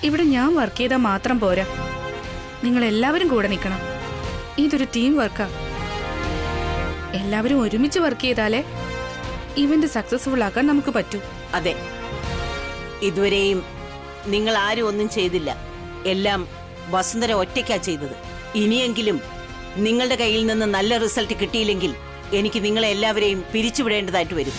ഇവിടെ ഞാൻ വർക്ക് ചെയ്താൽ മാത്രം പോരാ, നിങ്ങൾ എല്ലാവരും കൂടെ നിൽക്കണം. ഇതൊരു ടീം വർക്കാ. എല്ലാവരും ഒരുമിച്ച് വർക്ക് ചെയ്താലേ ഇവന്റ് സക്സസ്ഫുൾ ആക്കാൻ നമുക്ക് പറ്റൂ. അതെ, ഇതുവരെയും നിങ്ങൾ ആരും ഒന്നും ചെയ്തില്ല. എല്ലാം വസുന്ധര ഒറ്റയ്ക്കാ ചെയ്തത്. ഇനിയെങ്കിലും നിങ്ങളുടെ കയ്യിൽ നിന്ന് നല്ല റിസൾട്ട് കിട്ടിയില്ലെങ്കിൽ എനിക്ക് നിങ്ങളെ എല്ലാവരെയും പിരിച്ചുവിടേണ്ടതായിട്ട് വരും.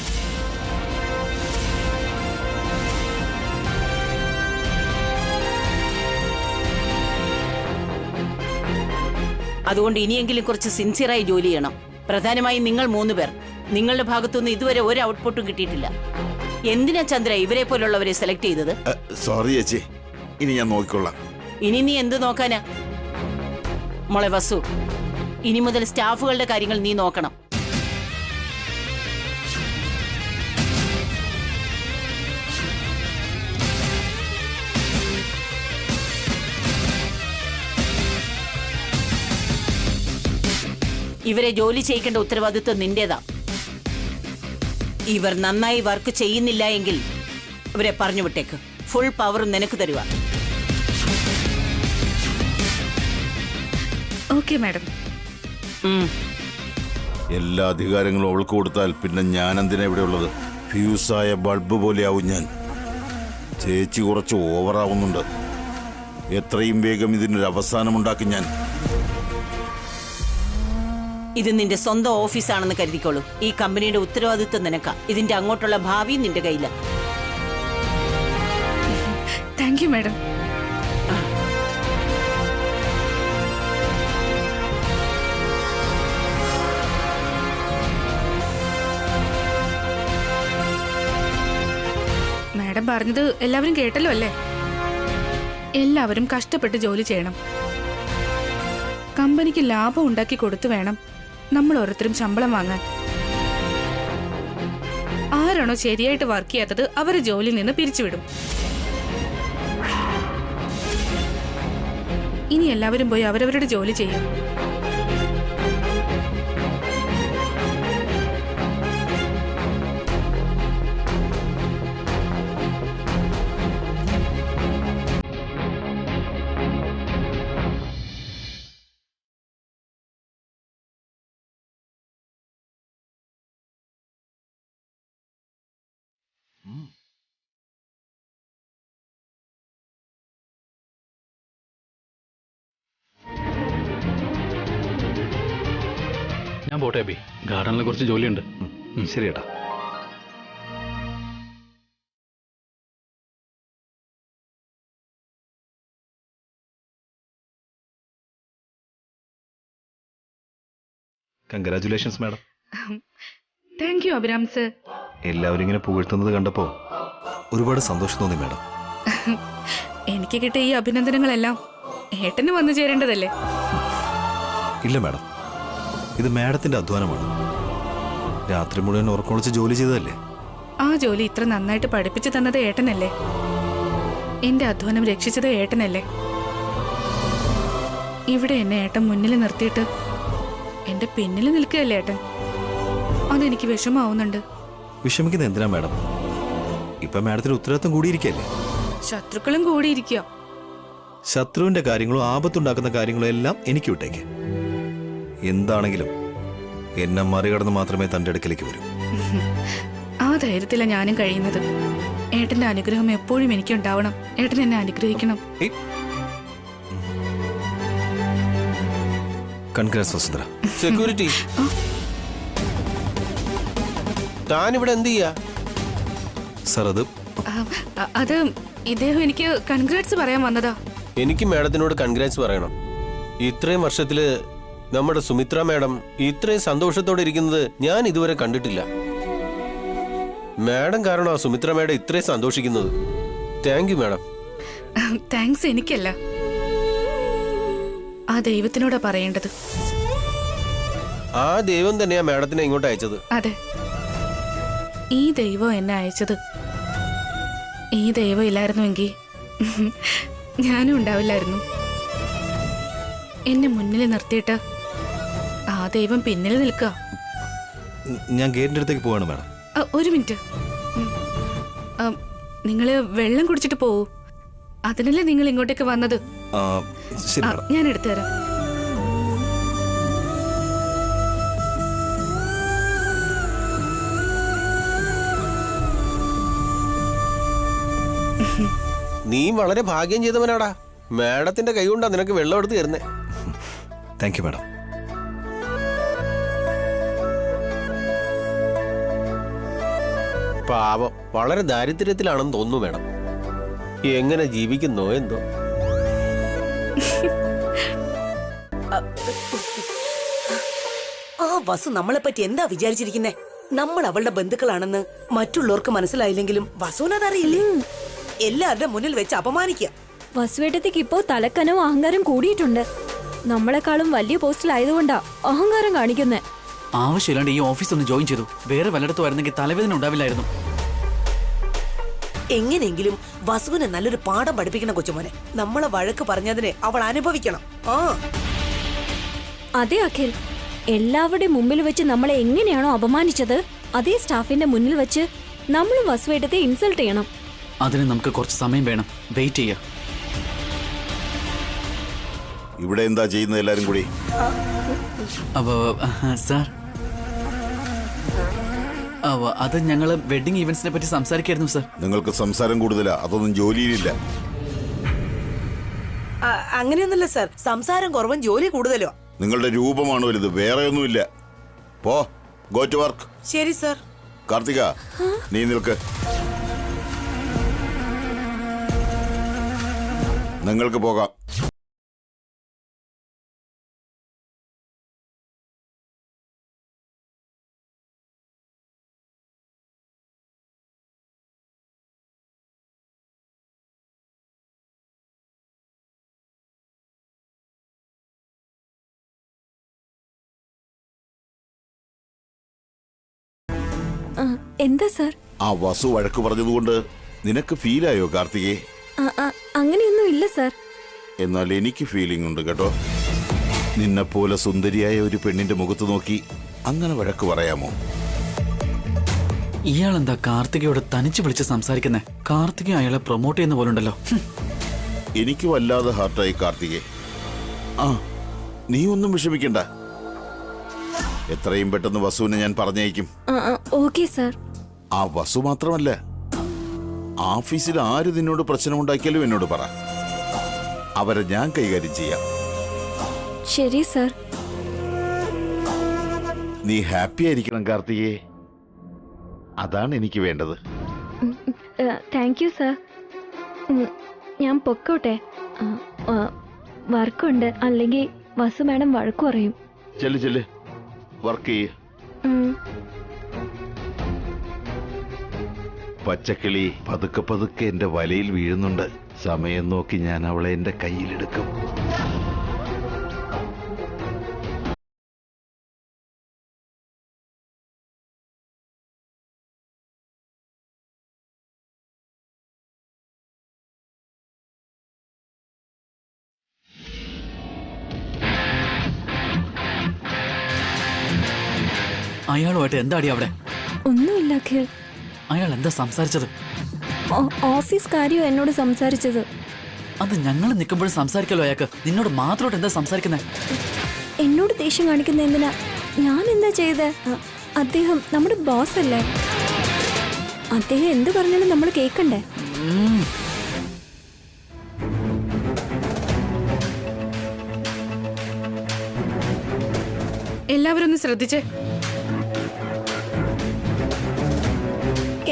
അതുകൊണ്ട് ഇനിയെങ്കിലും കുറച്ച് സിൻസിയറായി ജോലി ചെയ്യണം. പ്രധാനമായും നിങ്ങൾ 3 പേർ. നിങ്ങളുടെ ഭാഗത്തുനിന്ന് ഇതുവരെ ഒരു ഔട്ട്പുട്ടും കിട്ടിയിട്ടില്ല. എന്തിനാ ചന്ദ്ര ഇവരെ പോലുള്ളവരെ സെലക്ട് ചെയ്തത്? സോറി ചേച്ചി, ഇനി ഞാൻ നോക്കിക്കൊള്ളാം. ഇനി നീ എന്ത് നോക്കാനാ മോളെ വസു? ഇനി മുതൽ സ്റ്റാഫുകളുടെ കാര്യങ്ങൾ നീ നോക്കണം. ഇവരെ ജോലി ചെയ്യിക്കേണ്ട ഉത്തരവാദിത്വം നിന്റേതാ. ഇവർ നന്നായി വർക്ക് ചെയ്യുന്നില്ല എങ്കിൽ ഇവരെ പറഞ്ഞു വിട്ടേക്ക്. ഫുൾ പവറും നിനക്ക് തരുക. Okay madam. എല്ലാ അധികാരങ്ങളും അവൾക്ക് കൊടുത്താൽ പിന്നെ ഞാൻ എന്തിനാ ഇവിടെ ഉള്ളത്? ഫ്യൂസായ ബൾബ് പോലെയാവും ഞാൻ. ചേച്ചി കുറച്ച് ഓവറാവുന്നുണ്ട്. എത്രയും വേഗം ഇതിനൊരു അവസാനമുണ്ടാക്കി ഞാൻ. ഇത് നിന്റെ സ്വന്തം ഓഫീസാണെന്ന് കരുതിക്കോളൂ. ഈ കമ്പനിയുടെ ഉത്തരവാദിത്വം നിനക്കാ. ഇതിന്റെ അങ്ങോട്ടുള്ള ഭാവി നിന്റെ കയ്യിലാ. Thank you madam. മാഡം പറഞ്ഞത് എല്ലാവരും കേട്ടല്ലോ അല്ലേ? എല്ലാവരും കഷ്ടപ്പെട്ട് ജോലി ചെയ്യണം. കമ്പനിക്ക് ലാഭം ഉണ്ടാക്കി കൊടുത്തു വേണം നമ്മൾ ഓരോരുത്തരും ശമ്പളം വാങ്ങാൻ. ആരാണോ ശരിയായിട്ട് വർക്ക് ചെയ്യാത്തത് അവരെ ജോലിയിൽ നിന്ന് പിരിച്ചുവിടും. ഇനി എല്ലാവരും പോയി അവരവരുടെ ജോലി ചെയ്യും. ഞാൻ പോട്ടെ അബി, ഗാർഡനിൽ കുറച്ച് ജോലിയുണ്ട്. ശരി ഏട്ടാ. Congratulations madam. Thank you Abhiram sir. എല്ലാവരും ഇങ്ങനെ പുകഴ്ത്തുന്നത് കണ്ടപ്പോൾ ഒരുപാട് സന്തോഷം തോന്നി മാഡം. എനിക്ക് കിട്ടിയ ഈ അഭിനന്ദനങ്ങളെല്ലാം ഏട്ടന് വന്നു ചേരേണ്ടതല്ലേ? ഇല്ല മാഡം, ഇത് മാഡത്തിന്റെ അധ്വാനമാണ്. രാത്രി മുഴുവൻ ഉറക്കൊളിച്ച് ജോലി ചെയ്തതല്ലേ? ആ ജോലി ഇത്ര നന്നായിട്ട് പഠിപ്പിച്ചു തന്നത് ഏട്ടനല്ലേ? എന്റെ അധ്വാനം രക്ഷിച്ചത് ഏട്ടനല്ലേ? ഇവിടെ എന്നെ ഏട്ടൻ മുന്നിൽ നിർത്തിയിട്ട് എന്റെ പിന്നിൽ നിൽക്കുകയല്ലേ ഏട്ടൻ? അതെനിക്ക് വിഷമാവുന്നുണ്ട്. വിഷമിക്കുന്ന എന്തിനാ മാഡം? ഇപ്പൊ മാഡത്തിന് ഉത്തരവാദിത്വം കൂടിയിരിക്കല്ലേ? ശത്രുക്കളും കൂടിയിരിക്കുക. ശത്രുവിന്റെ കാര്യങ്ങളും ആപത്തുണ്ടാക്കുന്ന കാര്യങ്ങളും എല്ലാം എനിക്ക് വിട്ടേക്ക്. എന്താണെങ്കിലും എന്നെ മറികടന്ന് മാത്രമേ തന്റെ അടുക്കലേക്ക് വരൂ. ആ ധൈര്യത്തില ഞാനും കഴിയുന്നത്. ഏട്ടന്റെ അനുഗ്രഹം എപ്പോഴും എനിക്കുണ്ടാവണം. ഏട്ടൻ എന്നെ അനുഗ്രഹിക്കണം. കൺഗ്രാറ്റ്സ് വസുന്ധര. സെക്യൂരിറ്റി, താനിവിടെ എന്ത് ചെയ്യാ? സർ, അത് ഇദ്ദേഹം എനിക്ക് കൺഗ്രാറ്റ്സ് പറയാൻ വന്നതാ. എനിക്ക് മാഡത്തിനോട് കൺഗ്രാറ്റ്സ് പറയണം. ഇത്രയും വർഷത്തില് നമ്മുടെ സുമിത്ര മാഡം ഇത്രയും സന്തോഷത്തോടെ ഇരിക്കുന്നത് ഞാൻ ഇതുവരെ കണ്ടിട്ടില്ല. മാഡം കാരണോ സുമിത്ര മാഡം ഇത്രയും സന്തോഷിക്കുന്നത്. Thank you madam. താങ്ക്സ് എനിക്കല്ല, ആ ദൈവത്തിനോടാ പറയേണ്ടത്. ആ ദൈവം തന്നെയാ മാഡത്തിനെ ഇങ്ങോട്ട് അയച്ചത്. അതെ, ഈ ദൈവം എന്നെ അയച്ചത്. ഈ ദൈവം ഇല്ലായിരുന്നുവെങ്കിൽ ഞാനും ഉണ്ടാവില്ലായിരുന്നു. എന്നെ മുന്നിൽ നിർത്തിയിട്ട് ആ ദൈവം പിന്നിൽ നിൽക്കുക. ഞാൻ ഗേറ്റിന്റെ അടുത്തേക്ക് പോവാണ് മാഡം. ഒരു മിനിറ്റ്, നിങ്ങള് വെള്ളം കുടിച്ചിട്ട് പോവൂ. അതിനല്ലേ നിങ്ങൾ ഇങ്ങോട്ടേക്ക് വന്നത്? ആ, ശരി ആ, മാഡം. ഞാൻ എടുത്തുതരാം. നീ വളരെ ഭാഗ്യം ചെയ്തവനാടാ. മാഡത്തിന്റെ കൈ കൊണ്ടാ നിനക്ക് വെള്ളം എടുത്ത് തരുന്നേ. Thank you madam. പാവം, വളരെ ദാരിദ്ര്യത്തിലാണെന്ന് തോന്നുന്നു മാഡം. എങ്ങനെ ജീവിക്കുന്നോ എന്തോ. ആ വസു നമ്മളെ പറ്റി എന്താ വിചാരിച്ചിരിക്കുന്നേ? നമ്മൾ അവളുടെ ബന്ധുക്കളാണെന്ന് മറ്റുള്ളവർക്ക് മനസ്സിലായില്ലെങ്കിലും വസുവിനതറിയില്ലേ? എല്ലാവരുടെ മുന്നിൽ വെച്ച് അപമാനിക്കുക. വസുവേട്ടത്തേക്ക് ഇപ്പോ തലക്കനവും അഹങ്കാരം കൂടിയിട്ടുണ്ട്. നമ്മളെക്കാളും വലിയ പോസ്റ്റിലായതുകൊണ്ടാ അഹങ്കാരം കാണിക്കുന്നേ. ആവശ്യമില്ലാണ്ട് ഈ ഓഫീസ് ഒന്ന് ജോയിൻ ചെയ്തു. വേറെ വല്ലയിടത്തും ആയിരുന്നെങ്കിൽ തലവേദന ഉണ്ടാവില്ലായിരുന്നു. എങ്ങനെയെങ്കിലും വസുവിനെ നല്ലൊരു പാഠം പഠിപ്പിക്കണം കൊച്ചുമോനെ. നമ്മളെ വഴക്ക് പറഞ്ഞതിനെ അവൾ അനുഭവിക്കണം. ആ അതെ അഖിൽ, എല്ലാവരുടെയും മുമ്പിൽ വെച്ച് നമ്മളെ എങ്ങനെയാണോ അപമാനിച്ചത്, അതേ സ്റ്റാഫിന്റെ മുന്നിൽ വെച്ച് നമ്മൾ വസുവേട്ടത്തെ ഇൻസൾട്ട് ചെയ്യണം. അതിന് നമുക്ക് കുറച്ച് സമയം വേണം. വെയിറ്റ് ചെയ്യാം. ഇവിടെ എന്താ ചെയ്യുന്നത് എല്ലാരും കൂടി? അപ്പൊ സാർ, അത് ഞങ്ങള് വെഡിങ് ഈവന്റ്സിനെ പറ്റി സംസാരിക്കായിരുന്നു സാർ. നിങ്ങൾക്ക് സംസാരം കൂടുതലാ, അതൊന്നും ജോലിയിലില്ല. അങ്ങനെയൊന്നുമില്ല സാർ, സംസാരം കുറവും ജോലി കൂടുതലോ. നിങ്ങളുടെ രൂപമാണ് വലുത്, വേറെ ഒന്നുമില്ല. പോ, ഗോ ടു വർക്ക്. ശരി സാർ. കാർത്തിക, നീ നിൽക്ക്. നിങ്ങൾക്ക് പോകാം. എന്താ സാർ? ആ വസു വഴക്ക് പറഞ്ഞതുകൊണ്ട് നിനക്ക് ഫീലായോ കാർത്തികേ? അങ്ങനെയൊന്നും ഇല്ല സാർ. എന്നാൽ എനിക്ക് ഫീലിംഗ് ഉണ്ട് കേട്ടോ. നിന്നെപ്പോലെ സുന്ദരിയായ ഒരു പെണ്ണിന്റെ മുഖത്ത് നോക്കി അങ്ങനെ വഴക്ക് പറയാമോ? ഇയാളെന്താ കാർത്തികയോട് തനിച്ച് വിളിച്ച് സംസാരിക്കുന്നേ? കാർത്തിക അയാളെ പ്രൊമോട്ട് ചെയ്യുന്ന പോലുണ്ടല്ലോ. എനിക്ക് വല്ലാതെ ഹാർട്ടായി കാർത്തികേ. ആ, നീ ഒന്നും വിഷമിക്കണ്ട. എത്രയും പെട്ടെന്ന് വസുവിനെ ഞാൻ പറഞ്ഞയക്കും. Okay sir. ആ വസു മാത്രമല്ല, ഓഫീസിൽ ആര് നിന്നോട് പ്രശ്നമുണ്ടാക്കിയാലും എന്നോട് പറ. അവരെ ഞാൻ കൈകാര്യം ചെയ്യാം. ശരി സാർ. നീ ഹാപ്പി ആയിരിക്കണം കാർത്തികേ, അതാണ് എനിക്ക് വേണ്ടത്. Thank you sir. ഞാൻ പൊക്കോട്ടെ, വർക്കുണ്ട്. അല്ലെങ്കിൽ വസു മാഡം വഴക്കു പറയും. ചെല്ല് ചെല്ല്, വർക്ക് ചെയ്യ്. പച്ചക്കിളി പതുക്കെ പതുക്കെ എന്റെ വലയിൽ വീഴുന്നുണ്ട്. സമയം നോക്കി ഞാൻ അവളെ എന്റെ കയ്യിലെടുക്കും. അയാളുമായിട്ട് എന്താടി അവിടെ? ഒന്നുമില്ല അഖിൽ. അയാൾ എന്താ സംസാരിച്ചത്? ഓഫീസ് കാര്യം എന്നോട് സംസാരിച്ചത്. അത് ഞങ്ങൾ നിൽക്കുമ്പോഴും സംസാരിക്കല്ലോ അയാൾക്ക്. നിന്നോട് മാത്രമായിട്ട് എന്താ സംസാരിക്കുന്നത്? എന്നോട് ദേഷ്യം കാണിക്കുന്ന എന്തിനാ? ഞാൻ എന്താ ചെയ്തേ? അദ്ദേഹം നമ്മുടെ ബോസ് അല്ലേ? അദ്ദേഹം എന്ത് പറഞ്ഞാലും നമ്മൾ കേൾക്കണ്ടേ? എല്ലാവരും ഒന്ന് ശ്രദ്ധിച്ചേ.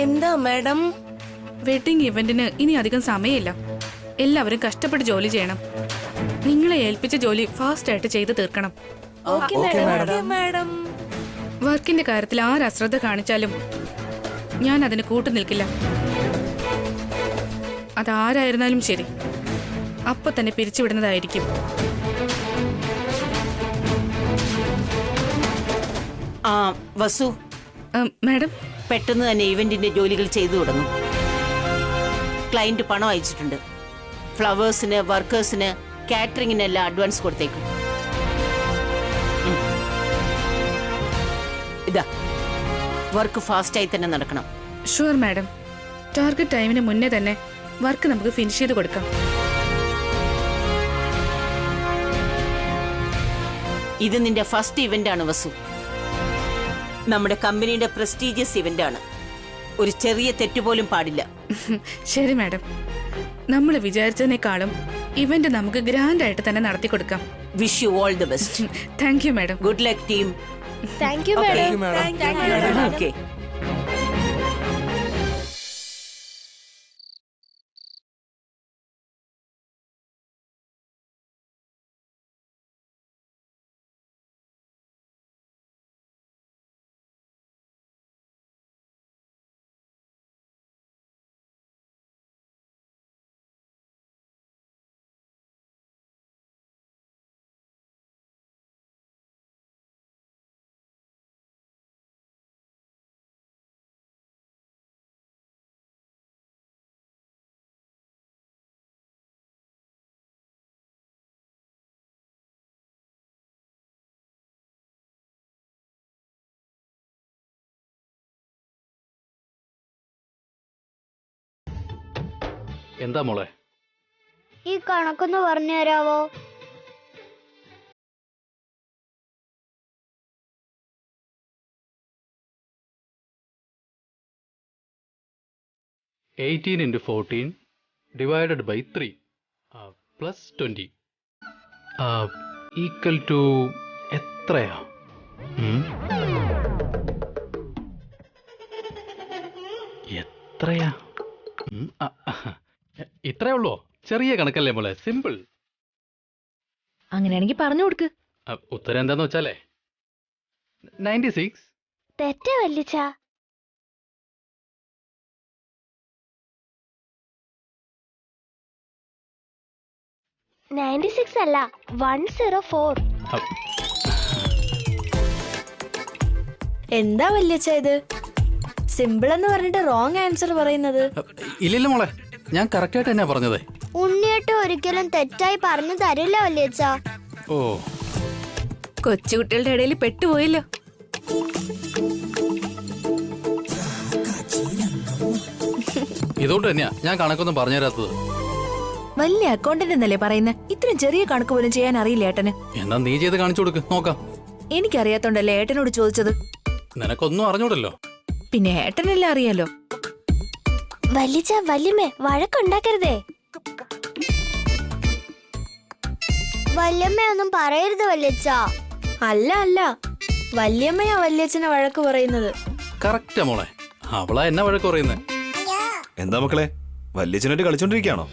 എന്താ മാഡം? വെഡിങ് ഇവന്റിന് ഇനി അധികം സമയമില്ല. എല്ലാവരും കഷ്ടപ്പെട്ട് ജോലി ചെയ്യണം. നിങ്ങളെ ഏൽപ്പിച്ച ജോലി ഫാസ്റ്റ് ആയിട്ട് ചെയ്ത് തീർക്കണം. മാഡം, വർക്കിന്റെ കാര്യത്തിൽ ആര് അശ്രദ്ധ കാണിച്ചാലും ഞാൻ അതിന് കൂട്ടു നിൽക്കില്ല. അതാരായിരുന്നാലും ശരി, അപ്പൊ തന്നെ പിരിച്ചുവിടുന്നതായിരിക്കും. ആ വസു, മാഡം, പെട്ടെന്ന് തന്നെ ഇവന്റിന്റെ ജോലികൾ ചെയ്തു തുടങ്ങും. ക്ലയന്റ് പണം അയച്ചിട്ടുണ്ട്. ഫ്ലവേഴ്സിന്, വർക്കേഴ്സിന്, കാറ്ററിംഗിനെല്ലാം അഡ്വാൻസ് കൊടുത്തേക്കും. ഇതാ, വർക്ക് ഫാസ്റ്റായി തന്നെ നടക്കണം. Sure madam. ടാർഗറ്റ് ടൈമിന് മുന്നേ തന്നെ വർക്ക് നമുക്ക് ഫിനിഷ് ചെയ്ത് കൊടുക്കാം. ഇത് നിന്റെ ഫസ്റ്റ് ഇവന്റ് ആണ് വസു. നമ്മുടെ കമ്പനിയുടെ പ്രസ്റ്റീജിയസ് ഇവന്റ് ആണ്. ഒരു ചെറിയ തെറ്റുപോലും പാടില്ല. ശരി മാഡം, നമ്മൾ വിചാരിച്ചതിനേക്കാളും ഇവന്റ് നമുക്ക് ഗ്രാൻഡ് ആയിട്ട് തന്നെ നടത്തി കൊടുക്കാം. Wish you all the best. Thank you madam. Good luck team. Thank you madam. Okay. എന്താ മോളെ? ഈ കണക്കൊന്ന് പറഞ്ഞു തരാവോ? (18 into 14 divided by 3 plus 20 equal to എത്രയാ? എത്രയാ? ഇത്രേ ഉള്ളോ? ചെറിയ കണക്കല്ലേ മോളെ, സിമ്പിൾ. അങ്ങനെയാണെങ്കിൽ പറഞ്ഞു കൊടുക്ക്. ഉത്തരം എന്താന്ന് വെച്ചാലേ 96. തെറ്റ വല്ലിച്ച. അല്ല 104. എന്താ വല്യച്ച ഇത്? സിമ്പിൾ എന്ന് പറഞ്ഞിട്ട് റോങ് ആൻസർ പറയുന്നത്? ഇല്ലില്ല മോളെ, ഞാൻ കറക്റ്റ് ആയിട്ട് തന്നെയാ പറഞ്ഞത്. ഉണ്ണിയേട്ട് ഒരിക്കലും തെറ്റായി പറഞ്ഞു തരില്ല വല്യച്ച. ഓ, കൊച്ചുകുട്ടികളുടെ ഇടയിൽ പെട്ടുപോയല്ലോ. ഇതുകൊണ്ട് തന്നെയാ ഞാൻ കണക്കൊന്നും പറഞ്ഞു തരാത്തത്. വലിയ അക്കൗണ്ടന്റ് എന്നല്ലേ പറയുന്നത്? ഇത്രയും ചെറിയ കണക്ക് പോലും ചെയ്യാൻ അറിയില്ല ഏട്ടന്. എന്നാ നീ ചെയ്ത് കാണിച്ചു കൊടുക്ക്, നോക്കാം. എനിക്കറിയാത്തോണ്ടല്ലേ ഏട്ടനോട് ചോദിച്ചത്. നിനക്കൊന്നും അറിഞ്ഞൂടല്ലോ. പിന്നെ ഏട്ടനെല്ലാം അറിയാലോ. വല്ലിച്ച വല്യമ്മേ വഴക്കുണ്ടാക്കരുതേ. വല്യമ്മയൊന്നും പറയരുത് വല്യച്ച. അല്ല അല്ല, വല്യമ്മയാ വല്യച്ഛനെ വഴക്ക് പറയുന്നത്. കറക്റ്റാ മോളെ, അവളാ എന്നെ വഴക്ക് പറയുന്നത്. എന്താ മക്കളെ, വല്യച്ഛനായിട്ട് കളിച്ചോണ്ടിരിക്കുകയാണോ?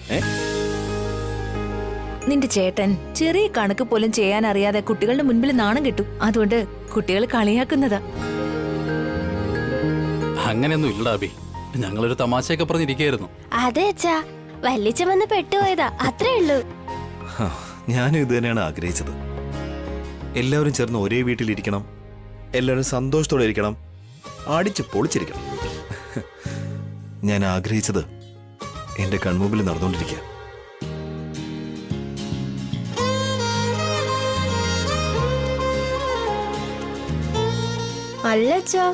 നിന്റെ ചേട്ടൻ ചെറിയ കണക്ക് പോലും ചെയ്യാൻ അറിയാതെ കുട്ടികളുടെ മുൻപിൽ നാണം കിട്ടും. അതുകൊണ്ട് കുട്ടികൾ കളിയാക്കുന്നതാ. അങ്ങനെയൊന്നും ഇല്ലടാ അബി, ഞങ്ങളൊരു തമാശയൊക്കെ പറഞ്ഞിരിക്കുകയായിരുന്നു. അതെ അച്ഛാ, വല്ലിച്ച വന്ന് പെട്ടുപോയതാ, അത്രേ ഉള്ളൂ. ഞാനും ഇത് തന്നെയാണ് ആഗ്രഹിച്ചത്. എല്ലാവരും ചേർന്ന് ഒരേ വീട്ടിലിരിക്കണം, എല്ലാവരും സന്തോഷത്തോടെ ഇരിക്കണം, അടിച്ച് പൊളിച്ചിരിക്കണം. ഞാൻ ആഗ്രഹിച്ചത് എന്റെ കൺമുമ്പിൽ നടന്നുകൊണ്ടിരിക്കുക. അല്ലച്ചാ,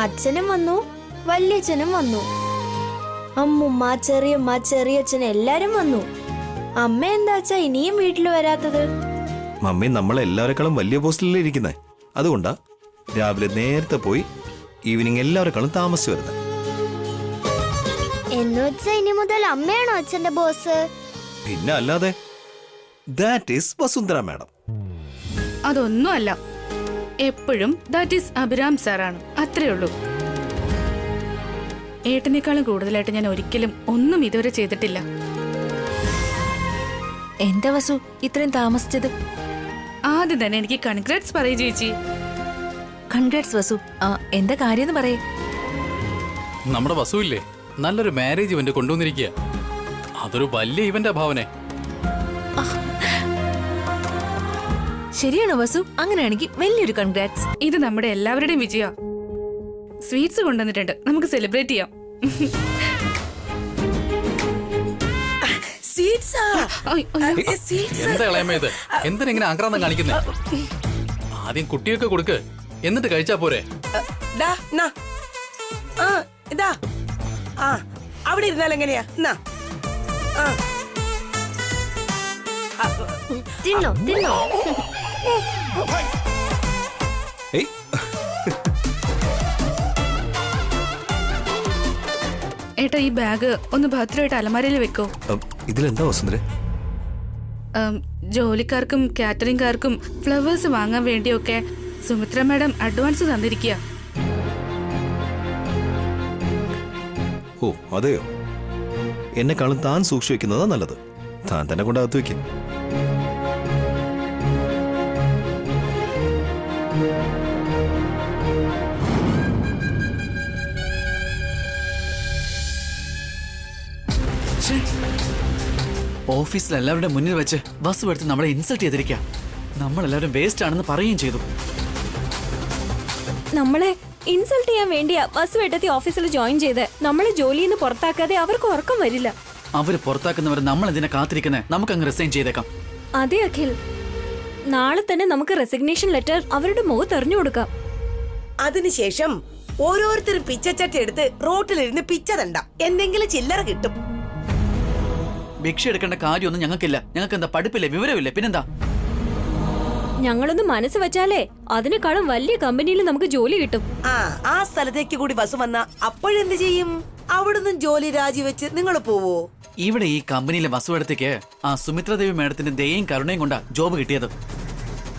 അച്ഛനും വന്നു, വല്യച്ഛനും വന്നു, അമ്മുമ്മ, ചെറിയമ്മ, ചെറിയച്ഛൻ എല്ലാരും വന്നു. അമ്മ എന്താച്ചാ ഇനിയും വീട്ടിൽ വരാത്തത്? മമ്മി നമ്മളെല്ലാവരെക്കാളും വലിയ പോസ്റ്റിലല്ലേ ഇരിക്കുന്നേ. അതുകൊണ്ടാ രാവിലെ നേരത്തെ പോയി ഈവനിങ് എല്ലാവരെക്കാളും താമസിച്ചു വരുന്നത്. എന്നുവെച്ചാ ഇനി മുതൽ അമ്മയാണോ അച്ഛന്റെ ബോസ്? പിന്നെ അല്ലാതെ. That is Vasundhara madam. അതൊന്നും അല്ല, എപ്പോഴും ദാറ്റ് ഈസ് അഭിരാം സാറാണ്. അത്രേ ഉള്ളൂ. ഏട്ടനേക്കാളും കൂടുതലായിട്ട് ഞാൻ ഒരിക്കലും ഒന്നും ഇതുവരെ ചെയ്തിട്ടില്ല. എന്താ വസു ഇത്രയും താമസിച്ചത്? ആദ്യം തന്നെ എനിക്ക് കൺഗ്രാറ്റ്സ് പറയൂ ചേച്ചി. കൺഗ്രാറ്റ്സ് വസു. എന്താ കാര്യം പറയേ? നമ്മുടെ വസു ഇല്ലേ, നല്ലൊരു മാരേജ് ഇവന്റ് കൊണ്ടുവന്നിരിക്കുക. അതൊരു വലിയ ഇവന്റാ ഭാവനെ. ശരിയാണോ വസു? അങ്ങനെയാണെങ്കിൽ വലിയൊരു കൺഗ്രാറ്റ്സ്. ഇത് നമ്മുടെ എല്ലാവരുടെയും വിജയ. സ്വീറ്റ്സ് കൊണ്ടുവന്നിട്ടുണ്ട്, നമുക്ക് സെലിബ്രേറ്റ് ചെയ്യാം. എന്താ ഇളയമ്മ ഇത്? എന്തിനെങ്ങനെ ആക്രാന്തം കാണിക്കുന്നേ? ആദ്യം കുട്ടിയൊക്കെ കൊടുക്ക്, എന്നിട്ട് കഴിച്ചാ പോരെ? ഇതാ അവിടെ ഇരുന്നാൽ എങ്ങനെയാ? തിന്നോ തിന്നോ. ഏയ് ഏട്ടാ ഈ ബാഗ് ഒന്ന് ഭദ്രമായിട്ട് അലമാരയിൽ വെക്കോ. ഇതിലെന്താ വസുന്ധരെ? ജോലിക്കാർക്കും കാറ്ററിംഗുകാർക്കും ഫ്ലവേഴ്സ് വാങ്ങാൻ വേണ്ടിയൊക്കെ സുമിത്ര മാഡം അഡ്വാൻസ് തന്നിരിക്കുക. ഓ അതെയോ? എന്നെക്കാളും താൻ സൂക്ഷിച്ചു വെക്കുന്നതാ നല്ലത്. താൻ തന്നെ കൊണ്ട് അകത്ത് വെക്കും. ഓഫീസിൽ എല്ലാവരുടെ മുന്നിൽ വെച്ച് ബസ് എടുത്ത് നമ്മളെ ഇൻസൾട്ട് ചെയ്തിരിക്കുക. നമ്മളെല്ലാവരും വേസ്റ്റ് ആണെന്ന് പറയുകയും ചെയ്തു. നമ്മളെ ഇൻസൾട്ട് ചെയ്യാൻ വേണ്ടിയാ വസുവേട്ടത്തി ഓഫീസിൽ ജോയിൻ ചെയ്ത്. നമ്മളെ ജോലിയിൽ നിന്ന് പുറത്താക്കാതെ അവർക്ക് ഉറക്കം വരില്ല. അവര് പുറത്താക്കുന്നവർ നമ്മൾ എന്തിനാ കാത്തിരിക്കുന്നത്? നമുക്കങ്ങ് റിസൈൻ ചെയ്തേക്കാം. അതെ അഖിൽ, നാളെ തന്നെ നമുക്ക് റെസിഗ്നേഷൻ ലെറ്റർ അവരുടെ മുഖത്ത് എറിഞ്ഞു കൊടുക്കാം. അതിനുശേഷം ഓരോരുത്തരും പിച്ചച്ചട്ടി എടുത്ത് റോട്ടിലിരുന്ന് പിച്ച തണ്ട, എന്തെങ്കിലും ചില്ലറ കിട്ടും. ഭിക്ഷ എടുക്കേണ്ട കാര്യമൊന്നും ഞങ്ങൾക്കില്ല. ഞങ്ങൾക്ക് എന്താ പഠിപ്പില്ല, വിവരമില്ല, പിന്നെന്താ? ഞങ്ങളൊന്ന് മനസ്സ് വെച്ചാലേ അതിനേക്കാളും വലിയ കമ്പനിയിൽ നമുക്ക് ജോലി കിട്ടും. ആ സ്ഥലത്തേക്ക് കൂടി ബസ് വന്ന അപ്പോഴെന്ത് ചെയ്യും? അവിടുന്ന് ജോലി രാജിവെച്ച് നിങ്ങൾ പോവോ? ഇവിടെ ഈ കമ്പനിയിലെ വസുവടത്തേക്ക് ആ സുമിത്രദേവി മാഡത്തിന്റെ ദയയും കരുണയും കൊണ്ടാ ജോബ് കിട്ടിയത്.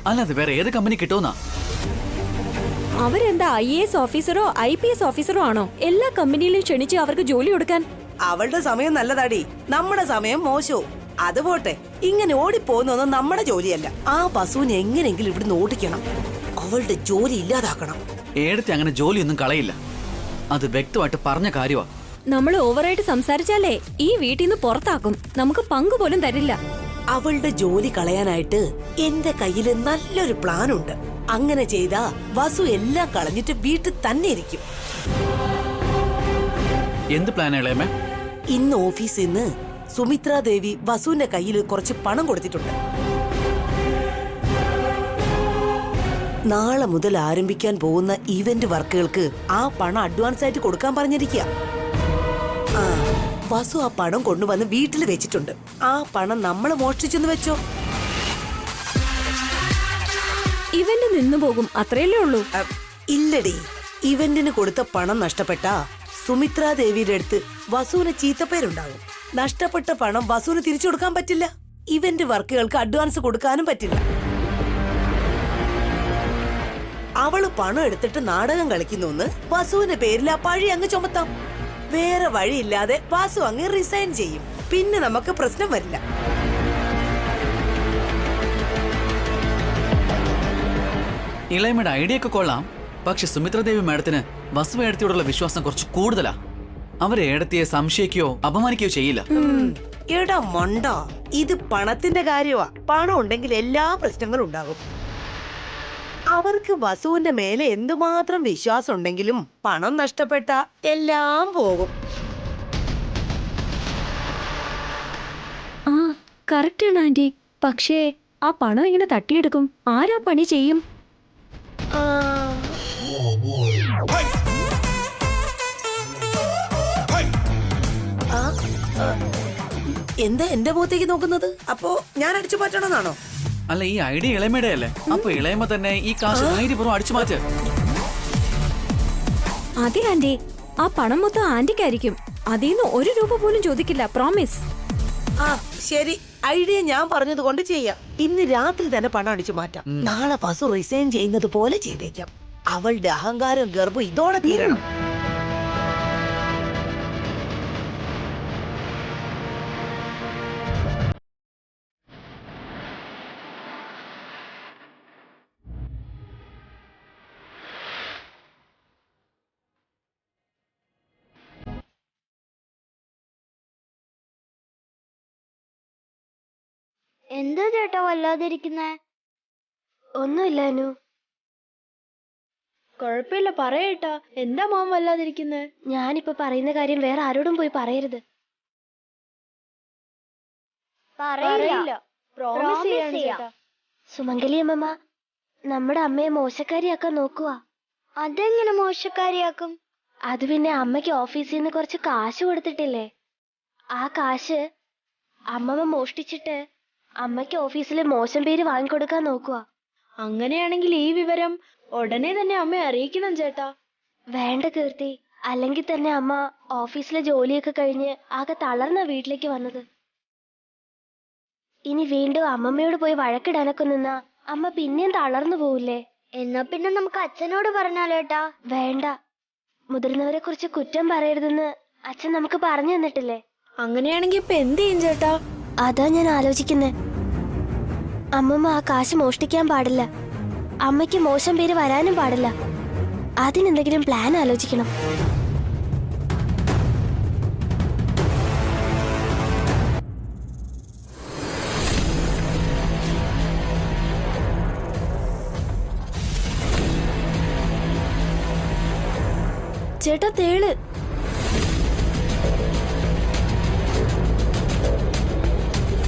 അല്ലാതെ വേറെ ഏത് കമ്പനി കിട്ടുമെന്നാ? അവരെന്താ IAS ഓഫീസറോ IPS ഓഫീസറോ ആണോ എല്ലാ കമ്പനിയിലും ക്ഷണിച്ച് അവർക്ക് ജോലി കൊടുക്കാൻ? അവളുടെ സമയം നല്ലതാടി, നമ്മുടെ സമയം മോശവും. അതുപോട്ടെ, ഇങ്ങനെ ഓടിപ്പോകുന്നൊന്നും നമ്മുടെ ജോലിയല്ല. ആ ബസുവിനെ എങ്ങനെയെങ്കിലും ഇവിടുന്ന് ഓടിക്കണം, അവളുടെ ജോലി ഇല്ലാതാക്കണം. ഏടത്തെ അങ്ങനെ ജോലിയൊന്നും കളയില്ല. അത് വ്യക്തമായിട്ട് പറഞ്ഞ കാര്യമാ. നമ്മൾ ഓവറായിട്ട് സംസാരിച്ചാലേ ഈ വീട്ടിൽ നിന്ന് പുറത്താക്കും. നമുക്ക് പങ്ക് പോലും തരില്ല. അവളുടെ ജോലി കളയാനായിട്ട് എന്റെ കയ്യില് നല്ലൊരു പ്ലാൻ ഉണ്ട്. അങ്ങനെ ചെയ്താ വസു എല്ലാം കളഞ്ഞിട്ട് വീട്ടിൽ തന്നെ ഇരിക്കും. എന്ത് പ്ലാനാ ഇളയമേ? ഇന്ന് ഓഫീസിൽ നിന്ന് സുമിത്ര ദേവി വസുവിന്റെ കയ്യിൽ കുറച്ച് പണം കൊടുത്തിട്ടുണ്ട്. നാളെ മുതൽ ആരംഭിക്കാൻ പോകുന്ന ഈവന്റ് വർക്കുകൾക്ക് ആ പണം അഡ്വാൻസ് ആയിട്ട് കൊടുക്കാൻ പറഞ്ഞിരിക്കുക. വസു ആ പണം കൊണ്ടുവന്ന് വീട്ടിൽ വെച്ചിട്ടുണ്ട്. ആ പണം നമ്മൾ മോഷ്ടിച്ചെന്ന് വെച്ചോ, ഇവന്റ് നിന്നു പോകും, അത്രയല്ലേ ഉള്ളൂ. ഇല്ലടി, ഇവന്റിന് കൊടുത്ത പണം നഷ്ടപ്പെട്ടാ സുമിത്ര ദേവിയുടെ അടുത്ത് വസുവിന് ചീത്തപ്പേരുണ്ടാകും. നഷ്ടപ്പെട്ട പണം വസുവിന് തിരിച്ചു കൊടുക്കാൻ പറ്റില്ല. ഇവന്റ് വർക്കുകൾക്ക് അഡ്വാൻസ് കൊടുക്കാനും പറ്റില്ല. അവള് പണം എടുത്തിട്ട് നാടകം കളിക്കുന്നു വസുവിന്റെ പേരിൽ ആ പഴി അങ്ങ് ചുമത്താം. വേറെ വഴിയില്ലാതെ വാസു അങ്ങ് റിസൈൻ ചെയ്യും. പിന്നെ നമുക്ക് പ്രശ്നം വരില്ല. ഇളയമയുടെ ഐഡിയ ഒക്കെ കൊള്ളാം. പക്ഷെ സുമിത്രദേവി മാഡത്തിന് വസു ഏടത്തിയോടുള്ള വിശ്വാസം കുറച്ച് കൂടുതലാ. അവരെ ഏടത്തിയെ സംശയിക്കുകയോ അപമാനിക്കുകയോ ചെയ്യില്ല. എടാ മണ്ട, ഇത് പണത്തിന്റെ കാര്യമാ. പണം ഉണ്ടെങ്കിൽ എല്ലാ പ്രശ്നങ്ങളും ഉണ്ടാകും. അവർക്ക് വസുവിന്റെ മേലെ എന്തുമാത്രം വിശ്വാസം ഉണ്ടെങ്കിലും പണം നഷ്ടപ്പെട്ട എല്ലാം പോകും. ആ കറക്റ്റ് ആണ് ആന്റി. പക്ഷേ ആ പണം എങ്ങനെ തട്ടിയെടുക്കും? ആരാ പണി ചെയ്യും? എന്താ എന്റെ മുഖത്തേക്ക് നോക്കുന്നത്? അപ്പോ ഞാൻ അടിച്ചു മാറ്റണമെന്നാണോ? അല്ല, ഈ ഐഡിയ ഇളയമയുടെ അല്ലേ? അപ്പൊ ഇളയമ തന്നെ ഈ കാശ് ധൈര്യപൂർവ്വം അടിച്ചു മാറ്റ്. അതെ ആന്റി, ആ പണം മൊത്തം ആന്റിക്കായിരിക്കും. അതിന്ന് 1 രൂപ പോലും ചോദിക്കില്ല, പ്രോമിസ്. ശരി, ഐഡിയ ഞാൻ പറഞ്ഞത് കൊണ്ട് ചെയ്യാം. ഇന്ന് രാത്രി തന്നെ പണം അടിച്ചു മാറ്റാം. നാളെ വസു റിസൈൻ ചെയ്യുന്നത് പോലെ ചെയ്തേക്കാം. അവളുടെ അഹങ്കാരം ഗർഭം ഇതോടെ തീരണം. എന്താ ചേട്ടാ വല്ലാതിരിക്കുന്നേ? ഒന്നുമില്ല അനു. കൊഴപ്പില്ല, പറയേട്ടാ. എന്താ മോൻ വല്ലാതിരിക്കുന്നേ? ഞാനിപ്പോ പറയുന്ന കാര്യം വേറെ ആരോടും പോയി പറയരുത്. പറയില്ല, പ്രോമിസ് ചെയ്യാണ് ചേട്ടാ. സുമംഗലി അമ്മമ്മ നമ്മുടെ അമ്മയെ മോശക്കാരിയാക്കാൻ നോക്കുക. അതെങ്ങനെ മോശക്കാരിയാക്കും? അത് പിന്നെ അമ്മയ്ക്ക് ഓഫീസിൽ നിന്ന് കുറച്ച് കാശ് കൊടുത്തിട്ടില്ലേ, ആ കാശ് അമ്മമ്മ മോഷ്ടിച്ചിട്ട് അമ്മയ്ക്ക് ഓഫീസിൽ മോശം പേര് വാങ്ങിക്കൊടുക്കാൻ നോക്കുക. അങ്ങനെയാണെങ്കിൽ ഈ വിവരം ഉടനെ തന്നെ അമ്മയെ അറിയിക്കണം ചേട്ടാ. വേണ്ട കീർത്തി, അല്ലെങ്കിൽ തന്നെ അമ്മ ഓഫീസിലെ ജോലിയൊക്കെ കഴിഞ്ഞ് ആകെ തളർന്ന വീട്ടിലേക്ക് വന്നത്. ഇനി വീണ്ടും അമ്മമ്മയോട് പോയി വഴക്കിടാനൊക്കെ നിന്നാ അമ്മ പിന്നെയും തളർന്നു പോവില്ലേ? എന്നാ പിന്നെ നമുക്ക് അച്ഛനോട് പറഞ്ഞാലേട്ടാ. വേണ്ട, മുതിർന്നവരെ കുറിച്ച് കുറ്റം പറയരുതെന്ന് അച്ഛൻ നമുക്ക് പറഞ്ഞു തന്നിട്ടില്ലേ? അങ്ങനെയാണെങ്കിൽ ഇപ്പൊ എന്ത് ചെയ്യും ചേട്ടാ? അതാ ഞാൻ ആലോചിക്കുന്നേ. അമ്മമ്മ ആ കാശ് മോഷ്ടിക്കാൻ പാടില്ല, അമ്മയ്ക്ക് മോശം പേര് വരാനും പാടില്ല. അതിനെന്തെങ്കിലും പ്ലാൻ ആലോചിക്കണം. ചേട്ടാ തേള്.